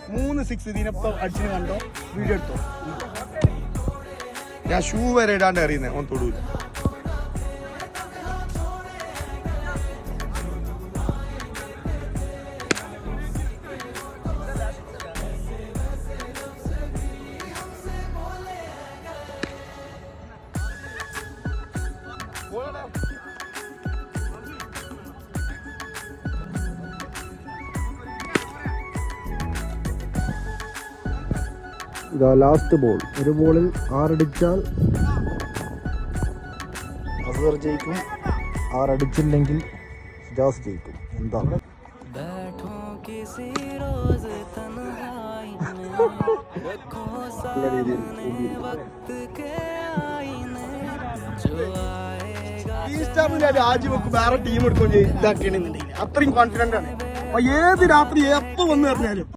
3 6 ഇതിനപ്പം അടിച്ചിന് കണ്ടോ വീഡിയോ എടുത്തോ. ഞാൻ ഷൂ വരെ ഇടാണ്ട് അറിയുന്നേ ഓൻ തൊടൂല. ഇതാ ലാസ്റ്റ് ബോൾ. ഒരു ബോളിൽ 6 അടിച്ചാൽ അസ്ഗർ ജയിക്കും, 6 അടിച്ചില്ലെങ്കിൽ ഹിജാസ് ജയിക്കും. എന്താ ഈ സ്റ്റാറിന് രാജിവെക്കും വേറെ ടീം എടുക്കുകയും ഇതാക്കണെന്നുണ്ടെങ്കിൽ അത്രയും കോൺഫിഡന്റ് ആണ്. ഏത് രാത്രി എപ്പോ വന്നു പറഞ്ഞാലും